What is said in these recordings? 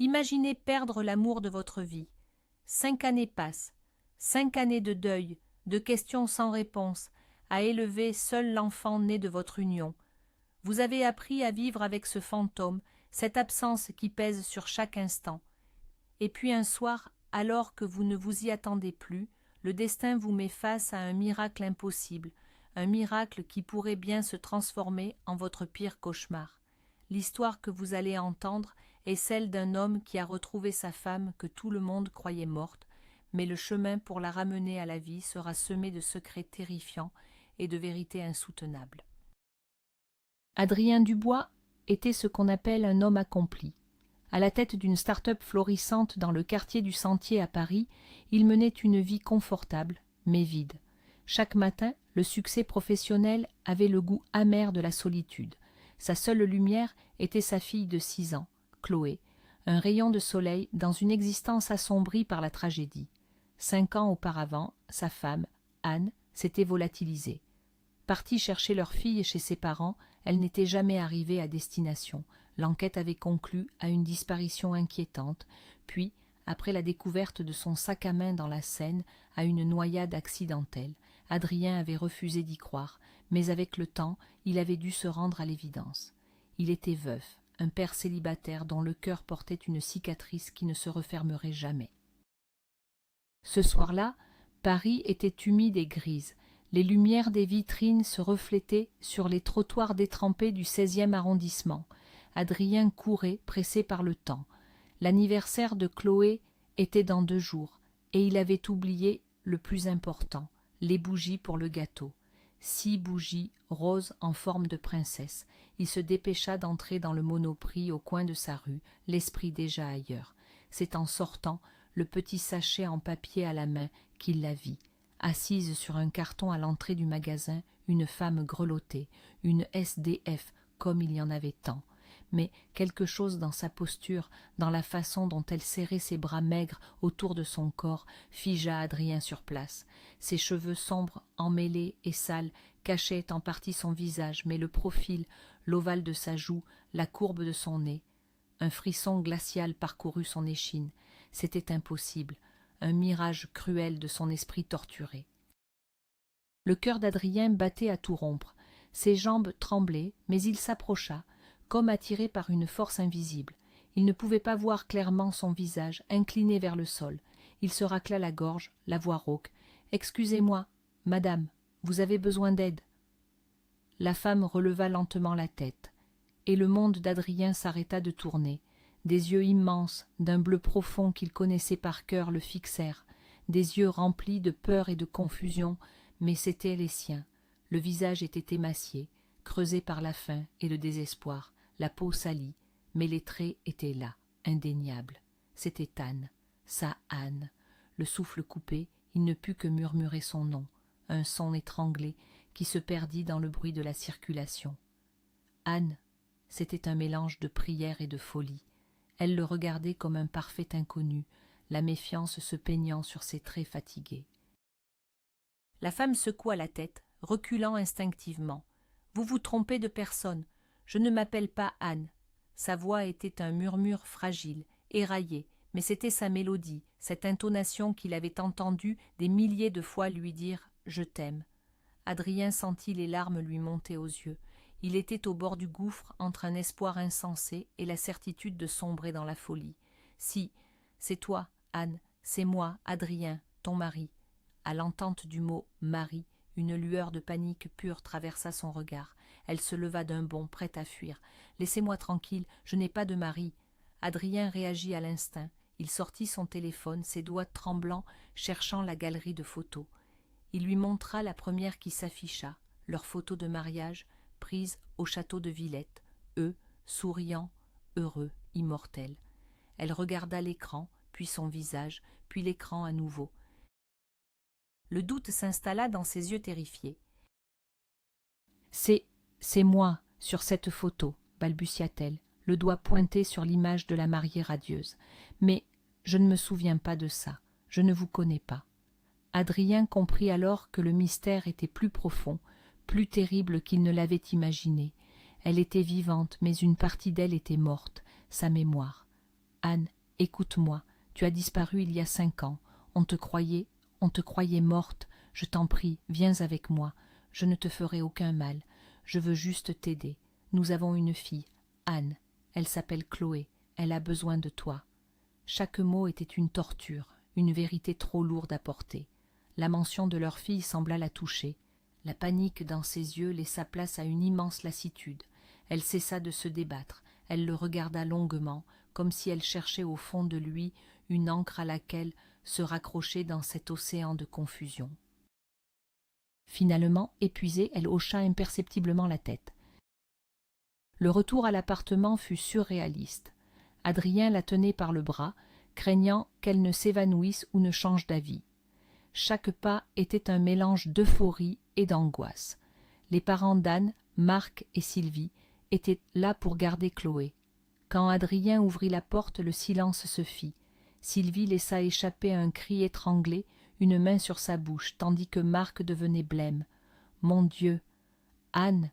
Imaginez perdre l'amour de votre vie. 5 années passent, 5 années de deuil, de questions sans réponse, à élever seul l'enfant né de votre union. Vous avez appris à vivre avec ce fantôme, cette absence qui pèse sur chaque instant. Et puis un soir, alors que vous ne vous y attendez plus, le destin vous met face à un miracle impossible, un miracle qui pourrait bien se transformer en votre pire cauchemar. L'histoire que vous allez entendre est celle d'un homme qui a retrouvé sa femme que tout le monde croyait morte, mais le chemin pour la ramener à la vie sera semé de secrets terrifiants et de vérités insoutenables. Adrien Dubois était ce qu'on appelle un homme accompli. À la tête d'une start-up florissante dans le quartier du Sentier à Paris, il menait une vie confortable, mais vide. Chaque matin, le succès professionnel avait le goût amer de la solitude. Sa seule lumière était sa fille de 6 ans, Chloé, un rayon de soleil dans une existence assombrie par la tragédie. 5 ans auparavant, sa femme, Anne, s'était volatilisée. Partie chercher leur fille chez ses parents, elle n'était jamais arrivée à destination. L'enquête avait conclu à une disparition inquiétante, puis, après la découverte de son sac à main dans la Seine, à une noyade accidentelle. Adrien avait refusé d'y croire, mais avec le temps, il avait dû se rendre à l'évidence. Il était veuf, un père célibataire dont le cœur portait une cicatrice qui ne se refermerait jamais. Ce soir-là, Paris était humide et grise. Les lumières des vitrines se reflétaient sur les trottoirs détrempés du 16e arrondissement. Adrien courait, pressé par le temps. L'anniversaire de Chloé était dans 2 jours, et il avait oublié le plus important, les bougies pour le gâteau. 6 bougies roses en forme de princesse. Il se dépêcha d'entrer dans le Monoprix au coin de sa rue, l'esprit déjà ailleurs. C'est en sortant, le petit sachet en papier à la main, qu'il la vit. Assise sur un carton à l'entrée du magasin, une femme grelottée, une SDF comme il y en avait tant. Mais quelque chose dans sa posture, dans la façon dont elle serrait ses bras maigres autour de son corps, figea Adrien sur place. Ses cheveux sombres, emmêlés et sales, cachaient en partie son visage, mais le profil, l'ovale de sa joue, la courbe de son nez. Un frisson glacial parcourut son échine. C'était impossible, un mirage cruel de son esprit torturé. Le cœur d'Adrien battait à tout rompre. Ses jambes tremblaient, mais il s'approcha, comme attiré par une force invisible. Il ne pouvait pas voir clairement son visage, incliné vers le sol. Il se racla la gorge, la voix rauque. « Excusez-moi, madame, vous avez besoin d'aide ?» La femme releva lentement la tête, et le monde d'Adrien s'arrêta de tourner. Des yeux immenses, d'un bleu profond qu'il connaissait par cœur, le fixèrent, des yeux remplis de peur et de confusion, mais c'étaient les siens. Le visage était émacié, creusé par la faim et le désespoir, la peau salie, mais les traits étaient là, indéniables. C'était Anne, sa Anne. Le souffle coupé, il ne put que murmurer son nom, un son étranglé qui se perdit dans le bruit de la circulation. Anne, c'était un mélange de prière et de folie. Elle le regardait comme un parfait inconnu, la méfiance se peignant sur ses traits fatigués. La femme secoua la tête, reculant instinctivement. « Vous vous trompez de personne. Je ne m'appelle pas Anne. » Sa voix était un murmure fragile, éraillé, mais c'était sa mélodie, cette intonation qu'il avait entendue des milliers de fois lui dire « Je t'aime ». Adrien sentit les larmes lui monter aux yeux. Il était au bord du gouffre entre un espoir insensé et la certitude de sombrer dans la folie. « Si, c'est toi, Anne, c'est moi, Adrien, ton mari. » À l'entente du mot « mari », une lueur de panique pure traversa son regard. Elle se leva d'un bond, prête à fuir. « Laissez-moi tranquille, je n'ai pas de mari. » Adrien réagit à l'instinct. Il sortit son téléphone, ses doigts tremblants, cherchant la galerie de photos. Il lui montra la première qui s'afficha, leur photo de mariage, prise au château de Villette, eux, souriants, heureux, immortels. Elle regarda l'écran, puis son visage, puis l'écran à nouveau. Le doute s'installa dans ses yeux terrifiés. « C'est moi, sur cette photo, » balbutia-t-elle, le doigt pointé sur l'image de la mariée radieuse. « Mais je ne me souviens pas de ça, je ne vous connais pas. » Adrien comprit alors que le mystère était plus profond, plus terrible qu'il ne l'avait imaginé. Elle était vivante, mais une partie d'elle était morte, sa mémoire. Anne, écoute-moi, tu as disparu il y a 5 ans. On te croyait morte. Je t'en prie, viens avec moi. Je ne te ferai aucun mal. Je veux juste t'aider. Nous avons une fille, Anne. Elle s'appelle Chloé. Elle a besoin de toi. » Chaque mot était une torture, une vérité trop lourde à porter. La mention de leur fille sembla la toucher. La panique dans ses yeux laissa place à une immense lassitude. Elle cessa de se débattre. Elle le regarda longuement, comme si elle cherchait au fond de lui une ancre à laquelle se raccrocher dans cet océan de confusion. Finalement, épuisée, elle hocha imperceptiblement la tête. Le retour à l'appartement fut surréaliste. Adrien la tenait par le bras, craignant qu'elle ne s'évanouisse ou ne change d'avis. Chaque pas était un mélange d'euphorie et d'angoisse. Les parents d'Anne, Marc et Sylvie, étaient là pour garder Chloé. Quand Adrien ouvrit la porte, le silence se fit. Sylvie laissa échapper un cri étranglé, une main sur sa bouche, tandis que Marc devenait blême. « Mon Dieu ! Anne !»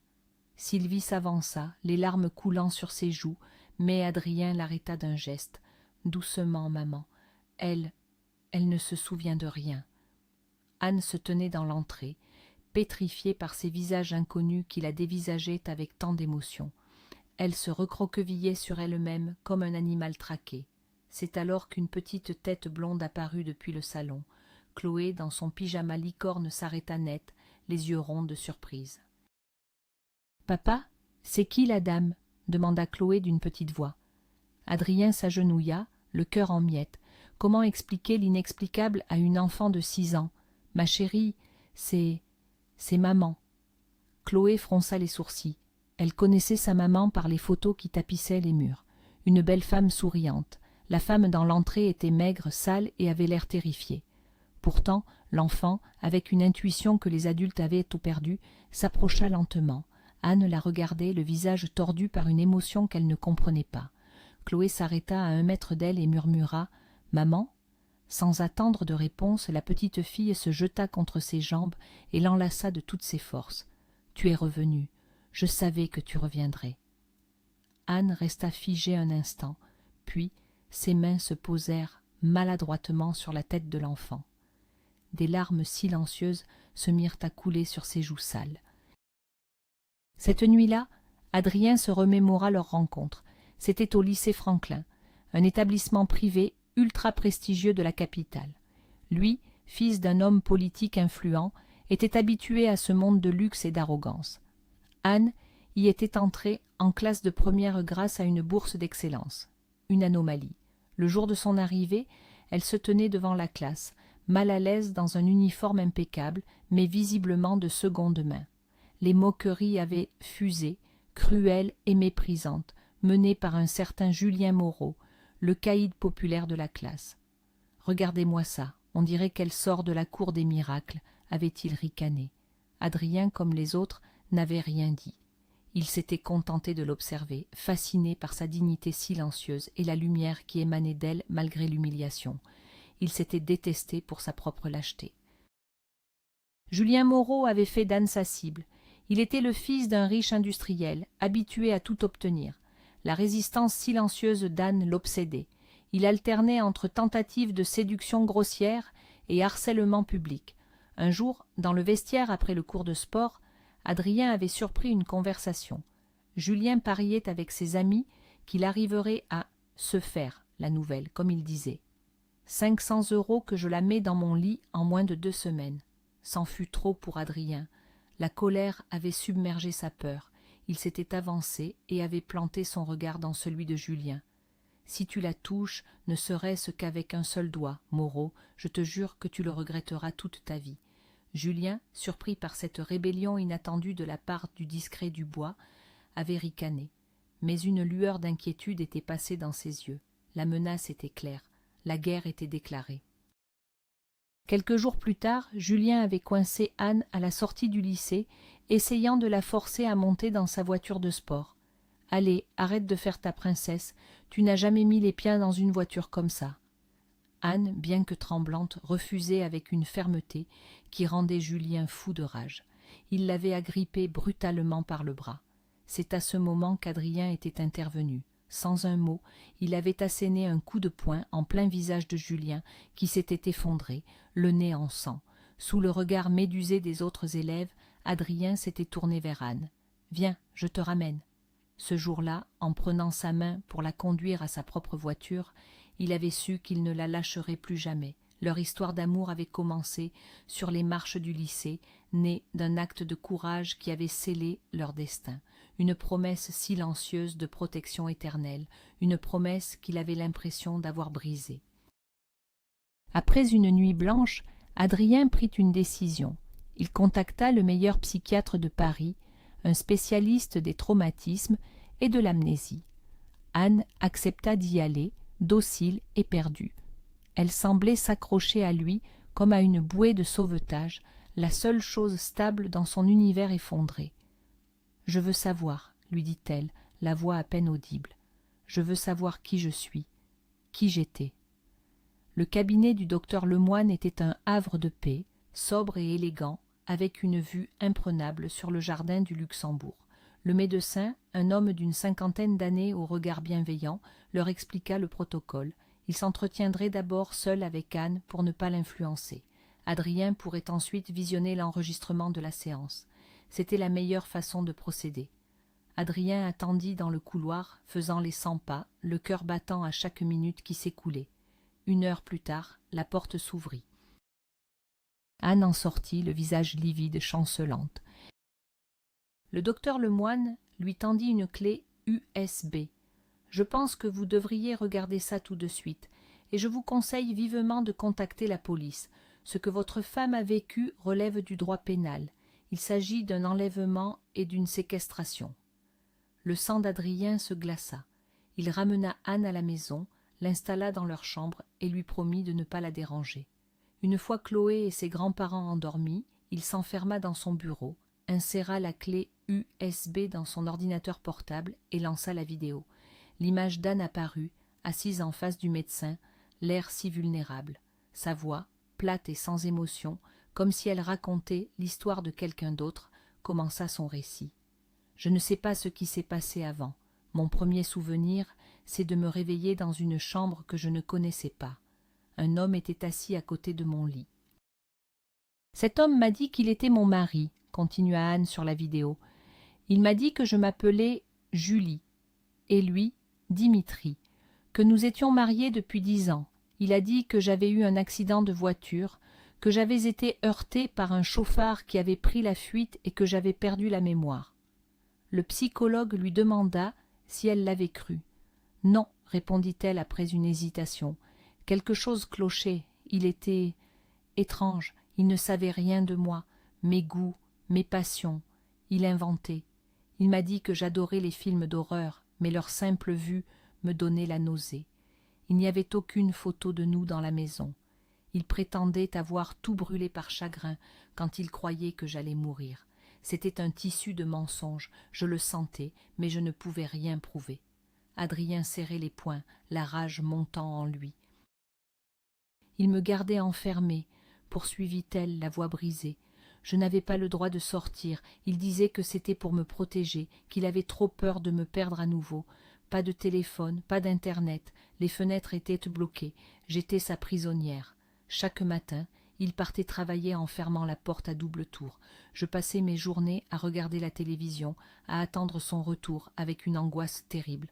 Sylvie s'avança, les larmes coulant sur ses joues, mais Adrien l'arrêta d'un geste. « Doucement, maman. Elle ne se souvient de rien. » Anne se tenait dans l'entrée, pétrifiée par ces visages inconnus qui la dévisageaient avec tant d'émotion. Elle se recroquevillait sur elle-même comme un animal traqué. C'est alors qu'une petite tête blonde apparut depuis le salon. Chloé, dans son pyjama licorne, s'arrêta net, les yeux ronds de surprise. « Papa, c'est qui la dame ?» demanda Chloé d'une petite voix. Adrien s'agenouilla, le cœur en miettes. Comment expliquer l'inexplicable à une enfant de 6 ans? « Ma chérie, c'est maman. » Chloé fronça les sourcils. Elle connaissait sa maman par les photos qui tapissaient les murs. Une belle femme souriante. La femme dans l'entrée était maigre, sale et avait l'air terrifiée. Pourtant, l'enfant, avec une intuition que les adultes avaient tout perdue, s'approcha lentement. Anne la regardait, le visage tordu par une émotion qu'elle ne comprenait pas. Chloé s'arrêta à 1 mètre d'elle et murmura « Maman ?» Sans attendre de réponse, la petite fille se jeta contre ses jambes et l'enlaça de toutes ses forces. « Tu es revenue. Je savais que tu reviendrais. » Anne resta figée un instant, puis ses mains se posèrent maladroitement sur la tête de l'enfant. Des larmes silencieuses se mirent à couler sur ses joues sales. Cette nuit-là, Adrien se remémora leur rencontre. C'était au lycée Franklin, un établissement privé ultra prestigieux de la capitale. Lui, fils d'un homme politique influent, était habitué à ce monde de luxe et d'arrogance. Anne y était entrée en classe de première grâce à une bourse d'excellence. Une anomalie. Le jour de son arrivée, elle se tenait devant la classe, mal à l'aise dans un uniforme impeccable, mais visiblement de seconde main. Les moqueries avaient fusé, cruelles et méprisantes, menées par un certain Julien Moreau, le caïd populaire de la classe. « Regardez-moi ça, on dirait qu'elle sort de la cour des miracles », avait-il ricané. Adrien, comme les autres, n'avait rien dit. Il s'était contenté de l'observer, fasciné par sa dignité silencieuse et la lumière qui émanait d'elle malgré l'humiliation. Il s'était détesté pour sa propre lâcheté. Julien Moreau avait fait d'Anne sa cible. Il était le fils d'un riche industriel, habitué à tout obtenir. La résistance silencieuse d'Anne l'obsédait. Il alternait entre tentatives de séduction grossière et harcèlement public. Un jour, dans le vestiaire après le cours de sport, Adrien avait surpris une conversation. Julien pariait avec ses amis qu'il arriverait à « se faire » la nouvelle, comme il disait. 500 € que je la mets dans mon lit en moins de 2 semaines. C'en fut trop pour Adrien. La colère avait submergé sa peur. Il s'était avancé et avait planté son regard dans celui de Julien. « Si tu la touches, ne serait-ce qu'avec un seul doigt, Moreau, je te jure que tu le regretteras toute ta vie. » Julien, surpris par cette rébellion inattendue de la part du discret Dubois, avait ricané. Mais une lueur d'inquiétude était passée dans ses yeux. La menace était claire. La guerre était déclarée. Quelques jours plus tard, Julien avait coincé Anne à la sortie du lycée, essayant de la forcer à monter dans sa voiture de sport. « Allez, arrête de faire ta princesse, tu n'as jamais mis les pieds dans une voiture comme ça. » Anne, bien que tremblante, refusait avec une fermeté qui rendait Julien fou de rage. Il l'avait agrippée brutalement par le bras. C'est à ce moment qu'Adrien était intervenu. sans un mot, il avait asséné un coup de poing en plein visage de Julien, qui s'était effondré, le nez en sang. Sous le regard médusé des autres élèves, Adrien s'était tourné vers Anne. « Viens, je te ramène. » Ce jour-là, en prenant sa main pour la conduire à sa propre voiture, il avait su qu'il ne la lâcherait plus jamais. Leur histoire d'amour avait commencé sur les marches du lycée, née d'un acte de courage qui avait scellé leur destin, une promesse silencieuse de protection éternelle, une promesse qu'il avait l'impression d'avoir brisée. Après une nuit blanche, Adrien prit une décision. Il contacta le meilleur psychiatre de Paris, un spécialiste des traumatismes et de l'amnésie. Anne accepta d'y aller, docile et perdue. Elle semblait s'accrocher à lui comme à une bouée de sauvetage, la seule chose stable dans son univers effondré. « Je veux savoir, » lui dit-elle, la voix à peine audible. « Je veux savoir qui je suis, qui j'étais. » Le cabinet du docteur Lemoine était un havre de paix, sobre et élégant, avec une vue imprenable sur le jardin du Luxembourg. Le médecin, un homme d'une cinquantaine d'années au regard bienveillant, leur expliqua le protocole. Il s'entretiendrait d'abord seul avec Anne pour ne pas l'influencer. Adrien pourrait ensuite visionner l'enregistrement de la séance. C'était la meilleure façon de procéder. Adrien attendit dans le couloir, faisant les 100 pas, le cœur battant à chaque minute qui s'écoulait. 1 heure plus tard, la porte s'ouvrit. Anne en sortit, le visage livide, chancelante. Le docteur Lemoine lui tendit une clé USB. « Je pense que vous devriez regarder ça tout de suite, et je vous conseille vivement de contacter la police. Ce que votre femme a vécu relève du droit pénal. Il s'agit d'un enlèvement et d'une séquestration. » Le sang d'Adrien se glaça. Il ramena Anne à la maison, l'installa dans leur chambre et lui promit de ne pas la déranger. Une fois Chloé et ses grands-parents endormis, il s'enferma dans son bureau, inséra la clé USB dans son ordinateur portable et lança la vidéo. L'image d'Anne apparut, assise en face du médecin, l'air si vulnérable. Sa voix, plate et sans émotion, comme si elle racontait l'histoire de quelqu'un d'autre, commença son récit. « Je ne sais pas ce qui s'est passé avant. Mon premier souvenir, c'est de me réveiller dans une chambre que je ne connaissais pas. Un homme était assis à côté de mon lit. Cet homme m'a dit qu'il était mon mari, continua Anne sur la vidéo. Il m'a dit que je m'appelais Julie, et lui, Dimitri, que nous étions mariés depuis 10 ans. Il a dit que j'avais eu un accident de voiture, que j'avais été heurtée par un chauffard qui avait pris la fuite et que j'avais perdu la mémoire. » Le psychologue lui demanda si elle l'avait cru. « Non, » répondit-elle après une hésitation. « Quelque chose clochait. Il était étrange. Il ne savait rien de moi, mes goûts, mes passions. Il inventait. Il m'a dit que j'adorais les films d'horreur, mais leur simple vue me donnait la nausée. Il n'y avait aucune photo de nous dans la maison. Il prétendait avoir tout brûlé par chagrin quand il croyait que j'allais mourir. C'était un tissu de mensonges, je le sentais, mais je ne pouvais rien prouver. » Adrien serrait les poings, la rage montant en lui. « Il me gardait enfermée, poursuivit-elle, la voix brisée. Je n'avais pas le droit de sortir. Il disait que c'était pour me protéger, qu'il avait trop peur de me perdre à nouveau. Pas de téléphone, pas d'internet, les fenêtres étaient bloquées. J'étais sa prisonnière. Chaque matin, il partait travailler en fermant la porte à double tour. Je passais mes journées à regarder la télévision, à attendre son retour avec une angoisse terrible.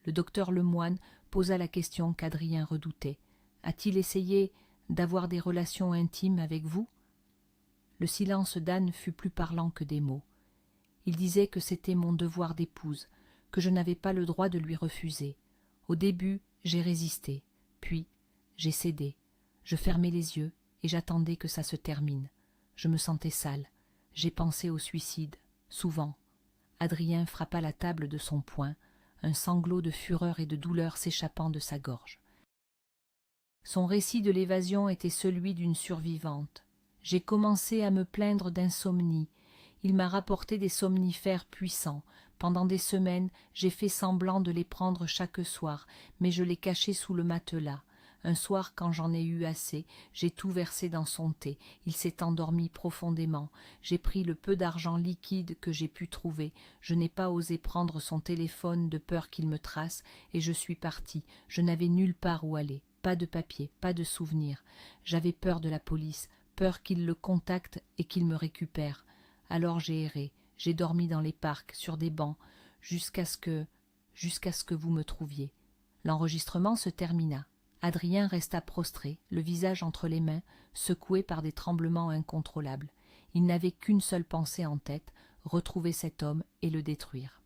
Le docteur Lemoine posa la question qu'Adrien redoutait. « A-t-il essayé d'avoir des relations intimes avec vous ?» Le silence d'Anne fut plus parlant que des mots. Il disait que c'était mon devoir d'épouse, que je n'avais pas le droit de lui refuser. Au début, j'ai résisté, puis j'ai cédé. Je fermais les yeux et j'attendais que ça se termine. Je me sentais sale. J'ai pensé au suicide, souvent. Adrien frappa la table de son poing, un sanglot de fureur et de douleur s'échappant de sa gorge. Son récit de l'évasion était celui d'une survivante. J'ai commencé à me plaindre d'insomnie. Il m'a rapporté des somnifères puissants. Pendant des semaines, j'ai fait semblant de les prendre chaque soir, mais je les cachais sous le matelas. Un soir, quand j'en ai eu assez, j'ai tout versé dans son thé. Il s'est endormi profondément. J'ai pris le peu d'argent liquide que j'ai pu trouver. Je n'ai pas osé prendre son téléphone de peur qu'il me trace, et je suis partie. Je n'avais nulle part où aller. Pas de papier, pas de souvenirs. J'avais peur de la police, peur qu'il le contacte et qu'il me récupère. Alors j'ai erré. J'ai dormi dans les parcs, sur des bancs, jusqu'à ce que vous me trouviez. » L'enregistrement se termina. Adrien resta prostré, le visage entre les mains, secoué par des tremblements incontrôlables. Il n'avait qu'une seule pensée en tête, retrouver cet homme et le détruire.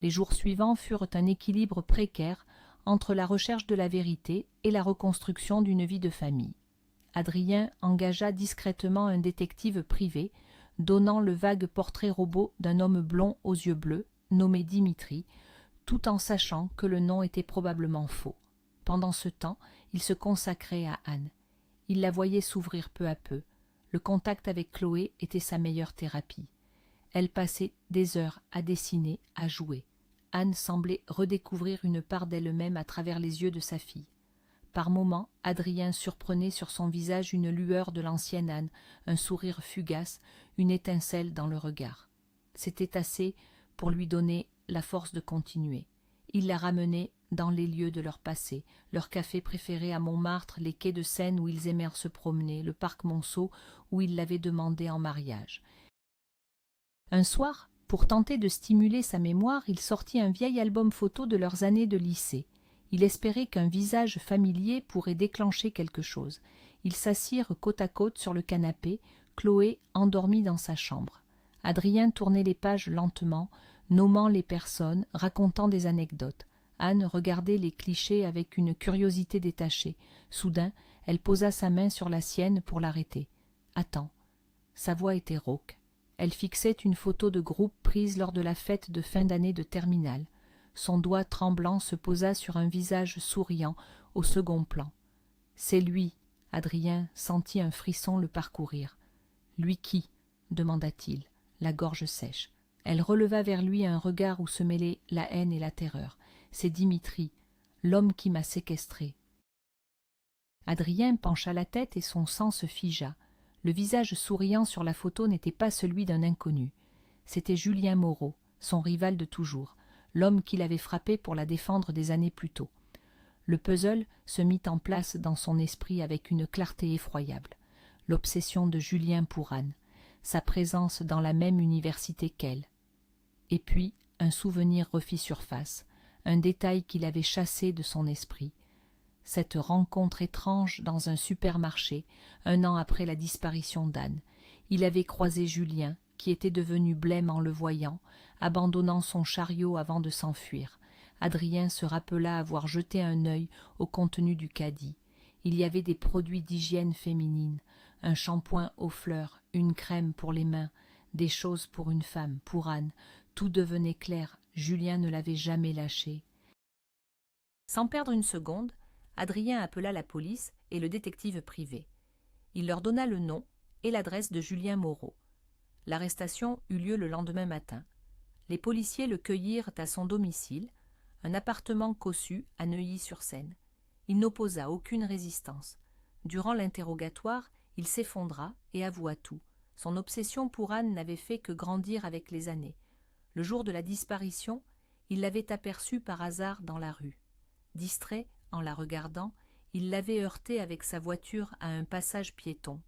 Les jours suivants furent un équilibre précaire entre la recherche de la vérité et la reconstruction d'une vie de famille. Adrien engagea discrètement un détective privé, donnant le vague portrait robot d'un homme blond aux yeux bleus, nommé Dimitri, tout en sachant que le nom était probablement faux. Pendant ce temps, il se consacrait à Anne. Il la voyait s'ouvrir peu à peu. Le contact avec Chloé était sa meilleure thérapie. Elle passait des heures à dessiner, à jouer. Anne semblait redécouvrir une part d'elle-même à travers les yeux de sa fille. Par moments, Adrien surprenait sur son visage une lueur de l'ancienne Anne, un sourire fugace, une étincelle dans le regard. C'était assez pour lui donner la force de continuer. Il la ramenait dans les lieux de leur passé, leur café préféré à Montmartre, les quais de Seine où ils aimèrent se promener, le parc Monceau où il l'avait demandé en mariage. Un soir, pour tenter de stimuler sa mémoire, il sortit un vieil album photo de leurs années de lycée. Il espérait qu'un visage familier pourrait déclencher quelque chose. Ils s'assirent côte à côte sur le canapé, Chloé endormie dans sa chambre. Adrien tournait les pages lentement, nommant les personnes, racontant des anecdotes. Anne regardait les clichés avec une curiosité détachée. Soudain, elle posa sa main sur la sienne pour l'arrêter. « Attends. » Sa voix était rauque. Elle fixait une photo de groupe prise lors de la fête de fin d'année de terminale. Son doigt tremblant se posa sur un visage souriant au second plan. « C'est lui. » Adrien sentit un frisson le parcourir. « Lui qui ?» demanda-t-il, la gorge sèche. Elle releva vers lui un regard où se mêlaient la haine et la terreur. « C'est Dimitri, l'homme qui m'a séquestré. » Adrien pencha la tête et son sang se figea. Le visage souriant sur la photo n'était pas celui d'un inconnu. C'était Julien Moreau, son rival de toujours, l'homme qui l'avait frappé pour la défendre des années plus tôt. Le puzzle se mit en place dans son esprit avec une clarté effroyable. L'obsession de Julien pour Anne, sa présence dans la même université qu'elle. Et puis, un souvenir refit surface, un détail qu'il avait chassé de son esprit. Cette rencontre étrange dans un supermarché, un an après la disparition d'Anne. Il avait croisé Julien, qui était devenu blême en le voyant, abandonnant son chariot avant de s'enfuir. Adrien se rappela avoir jeté un œil au contenu du caddie. Il y avait des produits d'hygiène féminine, un shampoing aux fleurs, une crème pour les mains, des choses pour une femme, pour Anne. Tout devenait clair, Julien ne l'avait jamais lâché. Sans perdre une seconde, Adrien appela la police et le détective privé. Il leur donna le nom et l'adresse de Julien Moreau. L'arrestation eut lieu le lendemain matin. Les policiers le cueillirent à son domicile, un appartement cossu à Neuilly-sur-Seine. Il n'opposa aucune résistance. Durant l'interrogatoire, il s'effondra et avoua tout. Son obsession pour Anne n'avait fait que grandir avec les années. Le jour de la disparition, il l'avait aperçue par hasard dans la rue. Distrait, en la regardant, il l'avait heurtée avec sa voiture à un passage piéton.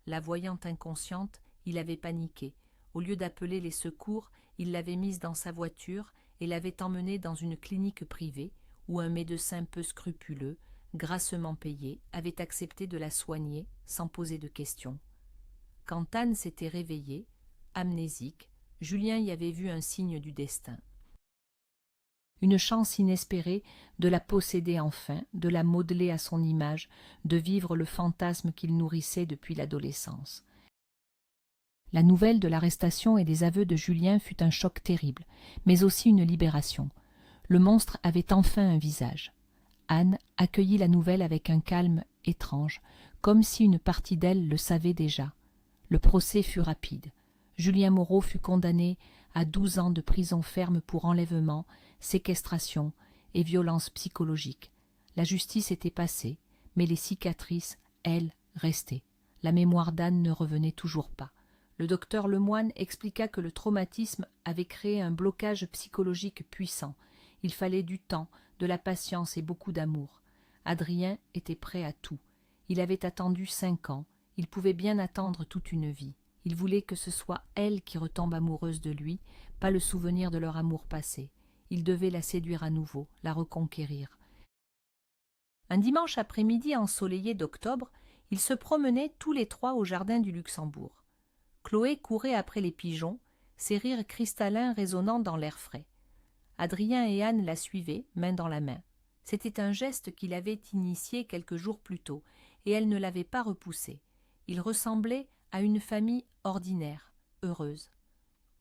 La voyant inconsciente, il avait paniqué. Au lieu d'appeler les secours, il l'avait mise dans sa voiture et l'avait emmenée dans une clinique privée où un médecin peu scrupuleux, grassement payé, avait accepté de la soigner sans poser de questions. Quand Anne s'était réveillée, amnésique, Julien y avait vu un signe du destin. Une chance inespérée de la posséder enfin, de la modeler à son image, de vivre le fantasme qu'il nourrissait depuis l'adolescence. La nouvelle de l'arrestation et des aveux de Julien fut un choc terrible, mais aussi une libération. Le monstre avait enfin un visage. Anne accueillit la nouvelle avec un calme étrange, comme si une partie d'elle le savait déjà. Le procès fut rapide. Julien Moreau fut condamné à 12 ans de prison ferme pour enlèvement, séquestration et violence psychologique. La justice était passée, mais les cicatrices, elles, restaient. La mémoire d'Anne ne revenait toujours pas. Le docteur Lemoine expliqua que le traumatisme avait créé un blocage psychologique puissant. Il fallait du temps, de la patience et beaucoup d'amour. Adrien était prêt à tout. Il avait attendu 5 ans. Il pouvait bien attendre toute une vie. Il voulait que ce soit elle qui retombe amoureuse de lui, pas le souvenir de leur amour passé. Il devait la séduire à nouveau, la reconquérir. Un dimanche après-midi ensoleillé d'octobre, ils se promenaient tous les trois au jardin du Luxembourg. Chloé courait après les pigeons, ses rires cristallins résonnant dans l'air frais. Adrien et Anne la suivaient, main dans la main. C'était un geste qu'il avait initié quelques jours plus tôt, et elle ne l'avait pas repoussé. Ils ressemblaient à une famille ordinaire, heureuse.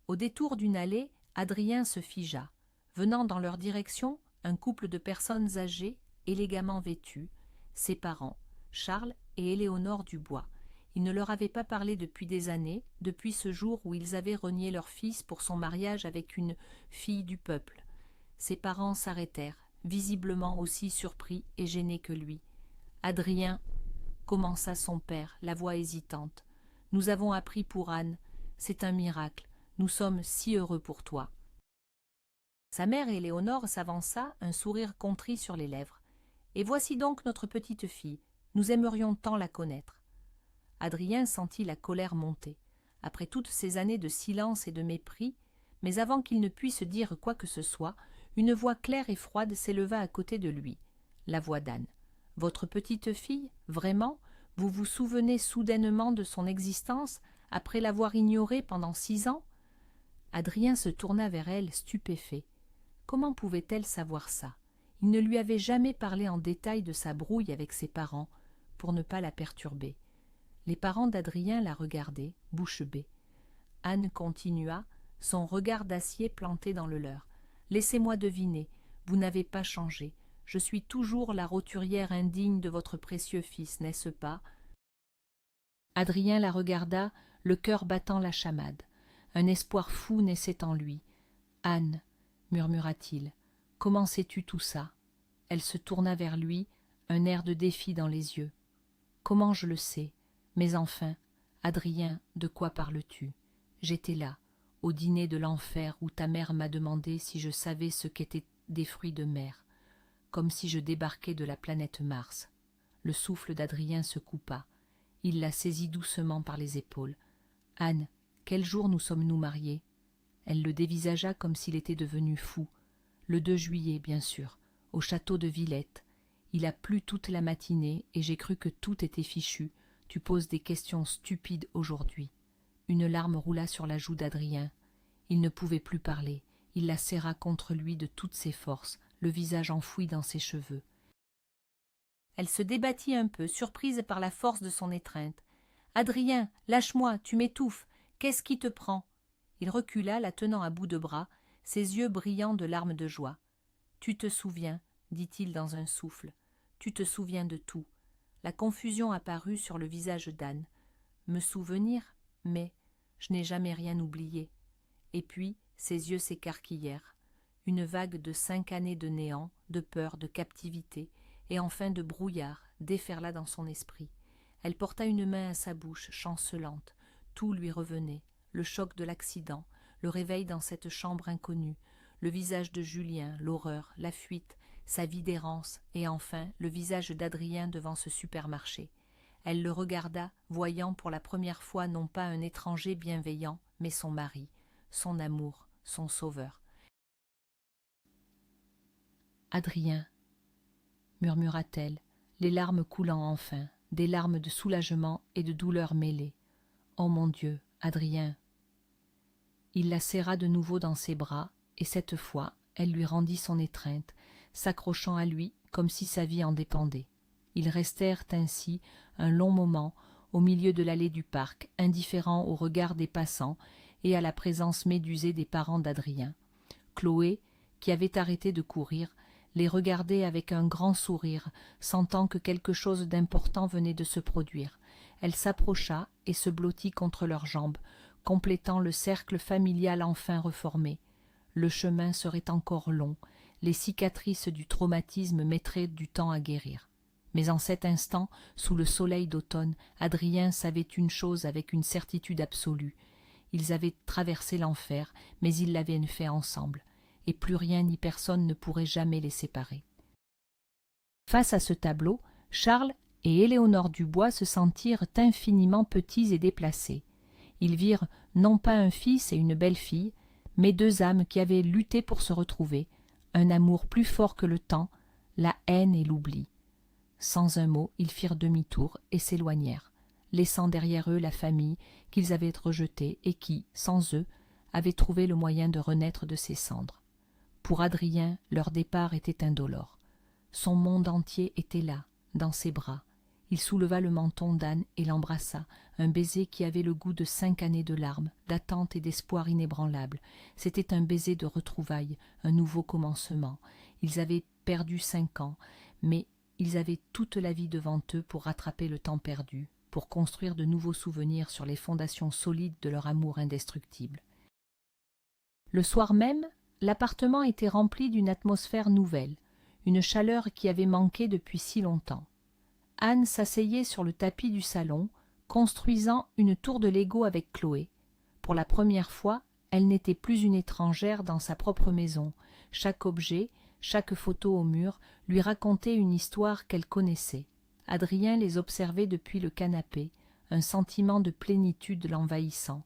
Au détour d'une allée, Adrien se figea. Venant dans leur direction, un couple de personnes âgées, élégamment vêtues, ses parents, Charles et Éléonore Dubois. Il ne leur avait pas parlé depuis des années, depuis ce jour où ils avaient renié leur fils pour son mariage avec une fille du peuple. Ses parents s'arrêtèrent, visiblement aussi surpris et gênés que lui. « Adrien, » commença son père, la voix hésitante, « nous avons appris pour Anne. C'est un miracle. Nous sommes si heureux pour toi. » Sa mère Éléonore s'avança, un sourire contrit sur les lèvres. « Et voici donc notre petite fille. Nous aimerions tant la connaître. » Adrien sentit la colère monter. Après toutes ces années de silence et de mépris, mais avant qu'il ne puisse dire quoi que ce soit, une voix claire et froide s'éleva à côté de lui, la voix d'Anne. « Votre petite fille, vraiment, vous vous souvenez soudainement de son existence, après l'avoir ignorée pendant 6 ans ?» Adrien se tourna vers elle, stupéfait. Comment pouvait-elle savoir ça? Il ne lui avait jamais parlé en détail de sa brouille avec ses parents, pour ne pas la perturber. Les parents d'Adrien la regardaient, bouche bée. Anne continua, son regard d'acier planté dans le leur. « Laissez-moi deviner, vous n'avez pas changé. Je suis toujours la roturière indigne de votre précieux fils, n'est-ce pas ?» Adrien la regarda, le cœur battant la chamade. Un espoir fou naissait en lui. « Anne, » murmura-t-il, « comment sais-tu tout ça ?» Elle se tourna vers lui, un air de défi dans les yeux. « Comment je le sais? Mais enfin, Adrien, de quoi parles-tu? J'étais là, au dîner de l'enfer où ta mère m'a demandé si je savais ce qu'étaient des fruits de mer, comme si je débarquais de la planète Mars. » Le souffle d'Adrien se coupa. Il la saisit doucement par les épaules. « Anne, quel jour nous sommes-nous mariés ?» Elle le dévisagea comme s'il était devenu fou. « Le 2 juillet, bien sûr, au château de Villette. Il a plu toute la matinée et j'ai cru que tout était fichu. Tu poses des questions stupides aujourd'hui. » Une larme roula sur la joue d'Adrien. Il ne pouvait plus parler. Il la serra contre lui de toutes ses forces, le visage enfoui dans ses cheveux. Elle se débattit un peu, surprise par la force de son étreinte. « Adrien, lâche-moi, tu m'étouffes. Qu'est-ce qui te prend ?» Il recula, la tenant à bout de bras, ses yeux brillants de larmes de joie. « Tu te souviens, » dit-il dans un souffle. « Tu te souviens de tout. » La confusion apparut sur le visage d'Anne. « Me souvenir? Mais je n'ai jamais rien oublié. » Et puis ses yeux s'écarquillèrent. Une vague de 5 années de néant, de peur, de captivité, et enfin de brouillard déferla dans son esprit. Elle porta une main à sa bouche, chancelante. Tout lui revenait, le choc de l'accident, le réveil dans cette chambre inconnue, le visage de Julien, l'horreur, la fuite, sa vie d'errance, et enfin le visage d'Adrien devant ce supermarché. Elle le regarda, voyant pour la première fois non pas un étranger bienveillant, mais son mari, son amour, son sauveur. « Adrien, » murmura-t-elle, les larmes coulant enfin, des larmes de soulagement et de douleur mêlées. « Oh mon Dieu, Adrien !» Il la serra de nouveau dans ses bras, et cette fois, elle lui rendit son étreinte, s'accrochant à lui comme si sa vie en dépendait. Ils restèrent ainsi un long moment au milieu de l'allée du parc, indifférents au regard des passants et à la présence médusée des parents d'Adrien. Chloé, qui avait arrêté de courir, les regardait avec un grand sourire, sentant que quelque chose d'important venait de se produire. Elle s'approcha et se blottit contre leurs jambes, complétant le cercle familial enfin reformé. Le chemin serait encore long, les cicatrices du traumatisme mettraient du temps à guérir. Mais en cet instant, sous le soleil d'automne, Adrien savait une chose avec une certitude absolue. Ils avaient traversé l'enfer, mais ils l'avaient fait ensemble, et plus rien ni personne ne pourrait jamais les séparer. Face à ce tableau, Charles et Éléonore Dubois se sentirent infiniment petits et déplacés. Ils virent non pas un fils et une belle-fille, mais deux âmes qui avaient lutté pour se retrouver, un amour plus fort que le temps, la haine et l'oubli. Sans un mot, ils firent demi-tour et s'éloignèrent, laissant derrière eux la famille qu'ils avaient rejetée et qui, sans eux, avait trouvé le moyen de renaître de ses cendres. Pour Adrien, leur départ était indolore. Son monde entier était là, dans ses bras. Il souleva le menton d'Anne et l'embrassa, un baiser qui avait le goût de 5 années de larmes, d'attente et d'espoir inébranlables. C'était un baiser de retrouvailles, un nouveau commencement. Ils avaient perdu 5 ans, mais ils avaient toute la vie devant eux pour rattraper le temps perdu, pour construire de nouveaux souvenirs sur les fondations solides de leur amour indestructible. Le soir même, l'appartement était rempli d'une atmosphère nouvelle, une chaleur qui avait manqué depuis si longtemps. Anne s'asseyait sur le tapis du salon, construisant une tour de Lego avec Chloé. Pour la première fois, elle n'était plus une étrangère dans sa propre maison. Chaque objet, chaque photo au mur lui racontait une histoire qu'elle connaissait. Adrien les observait depuis le canapé, un sentiment de plénitude l'envahissant.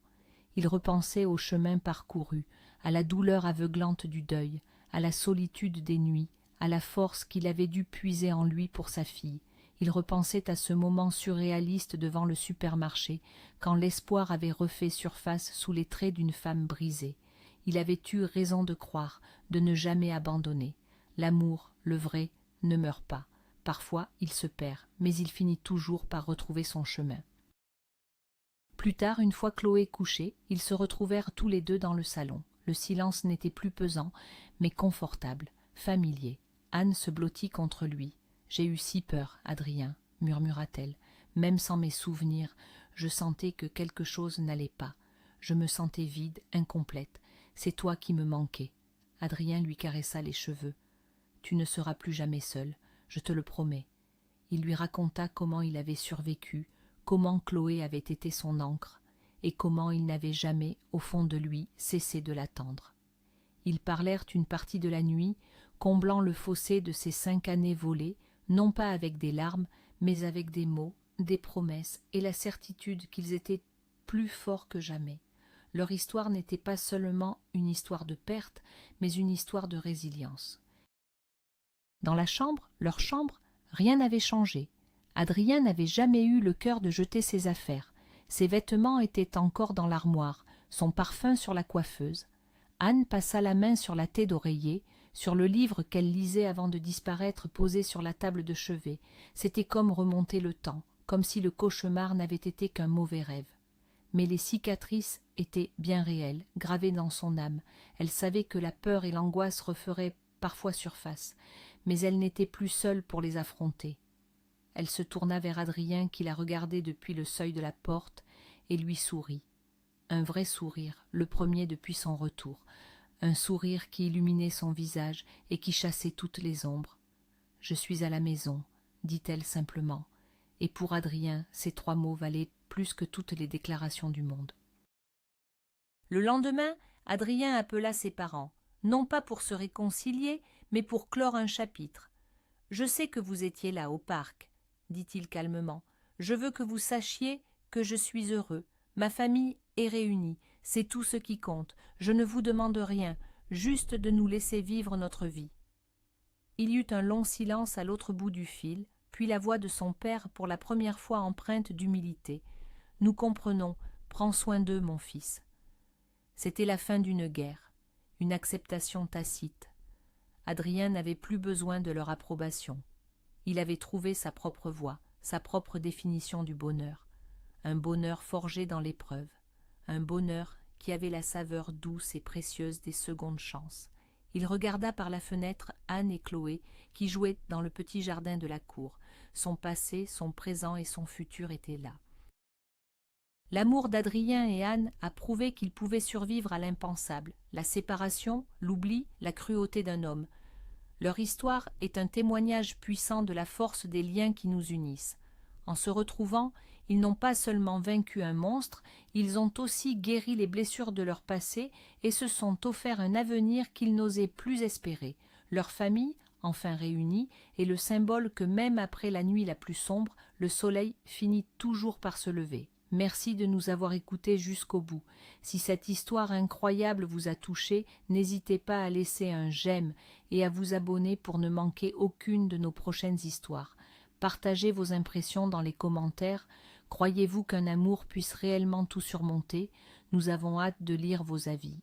Il repensait au chemin parcouru, à la douleur aveuglante du deuil, à la solitude des nuits, à la force qu'il avait dû puiser en lui pour sa fille. Il repensait à ce moment surréaliste devant le supermarché, quand l'espoir avait refait surface sous les traits d'une femme brisée. Il avait eu raison de croire, de ne jamais abandonner. L'amour, le vrai, ne meurt pas. Parfois, il se perd, mais il finit toujours par retrouver son chemin. Plus tard, une fois Chloé couchée, ils se retrouvèrent tous les deux dans le salon. Le silence n'était plus pesant, mais confortable, familier. Anne se blottit contre lui. « J'ai eu si peur, Adrien, » murmura-t-elle. « Même sans mes souvenirs, je sentais que quelque chose n'allait pas. Je me sentais vide, incomplète. C'est toi qui me manquais. » Adrien lui caressa les cheveux. « Tu ne seras plus jamais seul, je te le promets. » Il lui raconta comment il avait survécu, comment Chloé avait été son ancre, et comment il n'avait jamais, au fond de lui, cessé de l'attendre. Ils parlèrent une partie de la nuit, comblant le fossé de ces 5 années volées, non pas avec des larmes, mais avec des mots, des promesses et la certitude qu'ils étaient plus forts que jamais. Leur histoire n'était pas seulement une histoire de perte, mais une histoire de résilience. Dans la chambre, leur chambre, rien n'avait changé. Adrien n'avait jamais eu le cœur de jeter ses affaires. Ses vêtements étaient encore dans l'armoire, son parfum sur la coiffeuse. Anne passa la main sur la tête d'oreiller, sur le livre qu'elle lisait avant de disparaître posé sur la table de chevet. C'était comme remonter le temps, comme si le cauchemar n'avait été qu'un mauvais rêve. Mais les cicatrices étaient bien réelles, gravées dans son âme. Elle savait que la peur et l'angoisse referaient parfois surface, mais elle n'était plus seule pour les affronter. Elle se tourna vers Adrien qui la regardait depuis le seuil de la porte et lui sourit. Un vrai sourire, le premier depuis son retour, un sourire qui illuminait son visage et qui chassait toutes les ombres. « Je suis à la maison », dit-elle simplement, et pour Adrien, ces 3 mots valaient plus que toutes les déclarations du monde. Le lendemain, Adrien appela ses parents, non pas pour se réconcilier, mais pour clore un chapitre. « Je sais que vous étiez là, au parc, » dit-il calmement. « Je veux que vous sachiez que je suis heureux. Ma famille est réunie, c'est tout ce qui compte. Je ne vous demande rien, juste de nous laisser vivre notre vie. » Il y eut un long silence à l'autre bout du fil, puis la voix de son père pour la première fois empreinte d'humilité. « Nous comprenons, prends soin d'eux, mon fils. » C'était la fin d'une guerre, une acceptation tacite. Adrien n'avait plus besoin de leur approbation. Il avait trouvé sa propre voie, sa propre définition du bonheur. Un bonheur forgé dans l'épreuve, un bonheur qui avait la saveur douce et précieuse des secondes chances. Il regarda par la fenêtre Anne et Chloé qui jouaient dans le petit jardin de la cour. Son passé, son présent et son futur étaient là. L'amour d'Adrien et Anne a prouvé qu'ils pouvaient survivre à l'impensable, la séparation, l'oubli, la cruauté d'un homme. Leur histoire est un témoignage puissant de la force des liens qui nous unissent. En se retrouvant, ils n'ont pas seulement vaincu un monstre, ils ont aussi guéri les blessures de leur passé et se sont offert un avenir qu'ils n'osaient plus espérer. Leur famille, enfin réunie, est le symbole que même après la nuit la plus sombre, le soleil finit toujours par se lever. Merci de nous avoir écoutés jusqu'au bout. Si cette histoire incroyable vous a touché, n'hésitez pas à laisser un j'aime et à vous abonner pour ne manquer aucune de nos prochaines histoires. Partagez vos impressions dans les commentaires. Croyez-vous qu'un amour puisse réellement tout surmonter? Nous avons hâte de lire vos avis.